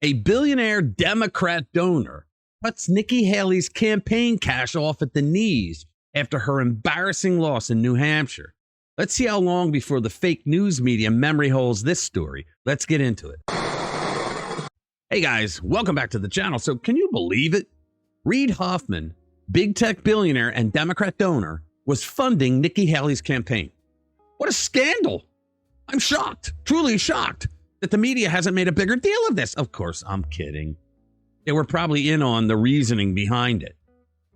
A billionaire Democrat donor cuts Nikki Haley's campaign cash off at the knees after her embarrassing loss in New Hampshire. Let's see how long before the fake news media memory holes this story. Let's get into it. Hey guys, welcome back to the channel. So can you believe it? Reid Hoffman, big tech billionaire and Democrat donor, was funding Nikki Haley's campaign. What a scandal. I'm shocked, truly shocked, that the media hasn't made a bigger deal of this. Of course, I'm kidding. They were probably in on the reasoning behind it.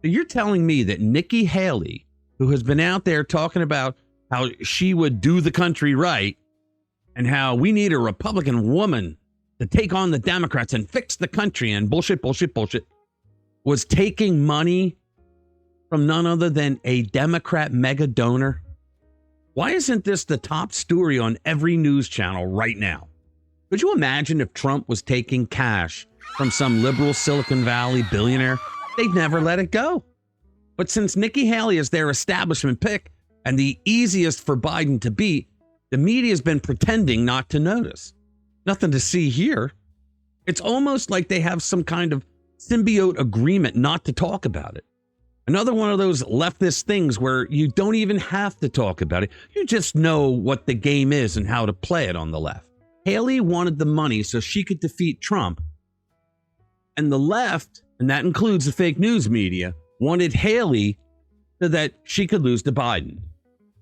So you're telling me that Nikki Haley, who has been out there talking about how she would do the country right and how we need a Republican woman to take on the Democrats and fix the country and bullshit, was taking money from none other than a Democrat mega donor? Why isn't this the top story on every news channel right now? Could you imagine if Trump was taking cash from some liberal Silicon Valley billionaire? They'd never let it go. But since Nikki Haley is their establishment pick and the easiest for Biden to beat, the media has been pretending not to notice. Nothing to see here. It's almost like they have some kind of symbiote agreement not to talk about it. Another one of those leftist things where you don't even have to talk about it. You just know what the game is and how to play it on the left. Haley wanted the money so she could defeat Trump. And the left, and that includes the fake news media, wanted Haley so that she could lose to Biden.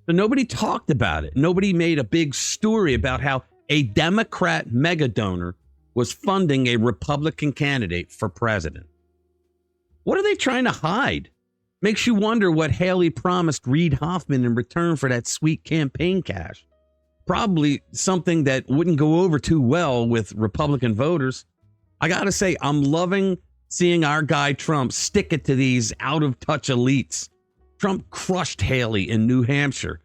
So nobody talked about it. Nobody made a big story about how a Democrat mega donor was funding a Republican candidate for president. What are they trying to hide? Makes you wonder what Haley promised Reid Hoffman in return for that sweet campaign cash. Probably something that wouldn't go over too well with Republican voters. I got to say, I'm loving seeing our guy Trump stick it to these out-of-touch elites. Trump crushed Haley in New Hampshire,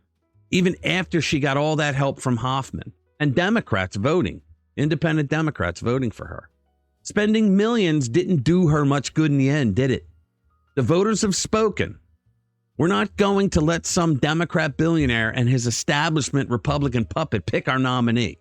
even after she got all that help from Hoffman. And Democrats voting, independent Democrats voting for her. Spending millions didn't do her much good in the end, did it? The voters have spoken. We're not going to let some Democrat billionaire and his establishment Republican puppet pick our nominee.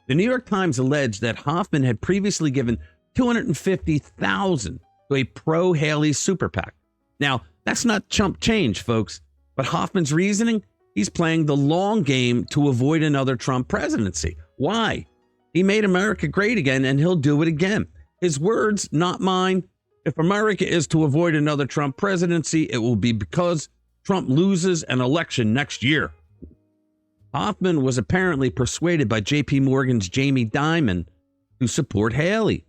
The New York Times alleged that Hoffman had previously given $250,000 to a pro-Haley super PAC. Now, that's not chump change, folks, but Hoffman's reasoning, he's playing the long game to avoid another Trump presidency. Why? He made America great again, and he'll do it again. His words, not mine. If America is to avoid another Trump presidency, it will be because Trump loses an election next year. Hoffman was apparently persuaded by J.P. Morgan's Jamie Dimon to support Haley.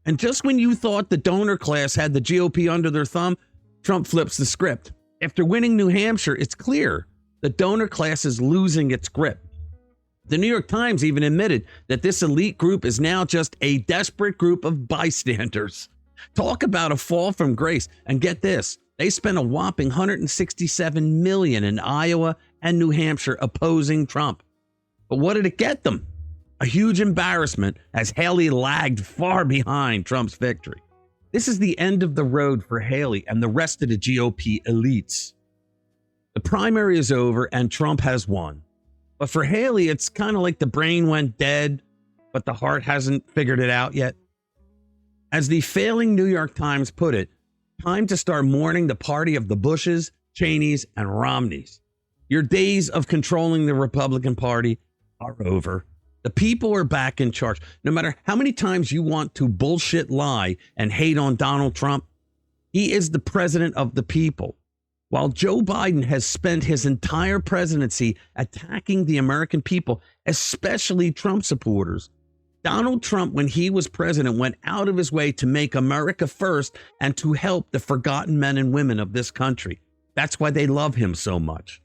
And just when you thought the donor class had the GOP under their thumb, Trump flips the script. After winning New Hampshire, it's clear the donor class is losing its grip. The New York Times even admitted that this elite group is now just a desperate group of bystanders. Talk about a fall from grace. And get this, they spent a whopping $167 million in Iowa and New Hampshire opposing Trump. But what did it get them? A huge embarrassment as Haley lagged far behind Trump's victory. This is the end of the road for Haley and the rest of the GOP elites. The primary is over and Trump has won. But for Haley, it's kind of like the brain went dead, but the heart hasn't figured it out yet. As the failing New York Times put it, time to start mourning the party of the Bushes, Cheneys, and Romneys. Your days of controlling the Republican Party are over. The people are back in charge. No matter how many times you want to bullshit lie and hate on Donald Trump, he is the president of the people. While Joe Biden has spent his entire presidency attacking the American people, especially Trump supporters, Donald Trump, when he was president, went out of his way to make America first and to help the forgotten men and women of this country. That's why they love him so much.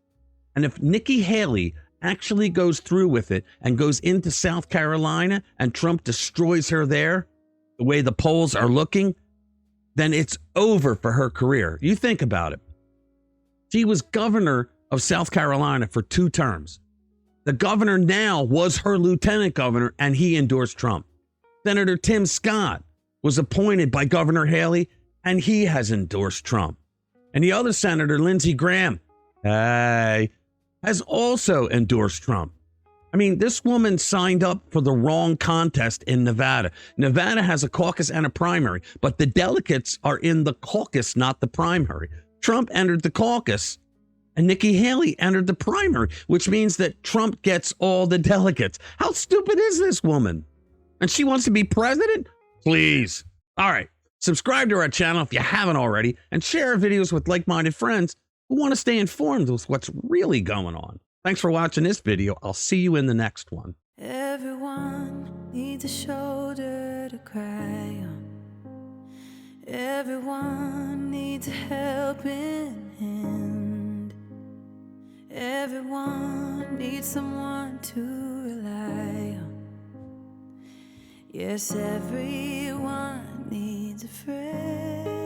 And if Nikki Haley actually goes through with it and goes into South Carolina and Trump destroys her there, the way the polls are looking, then it's over for her career. You think about it. She was governor of South Carolina for 2 terms. The governor now was her lieutenant governor, and he endorsed Trump. Senator Tim Scott was appointed by Governor Haley, and he has endorsed Trump. And the other senator, Lindsey Graham, has also endorsed Trump. I mean, this woman signed up for the wrong contest in Nevada. Nevada has a caucus and a primary, but the delegates are in the caucus, not the primary. Trump entered the caucus and Nikki Haley entered the primary, which means that Trump gets all the delegates. How stupid is this woman? And she wants to be president? Please. All right. Subscribe to our channel if you haven't already, and share our videos with like-minded friends who want to stay informed with what's really going on. Thanks for watching this video. I'll see you in the next one. Everyone needs a shoulder to cry on. Everyone needs a helping hand. Everyone needs someone to rely on. Yes, everyone needs a friend.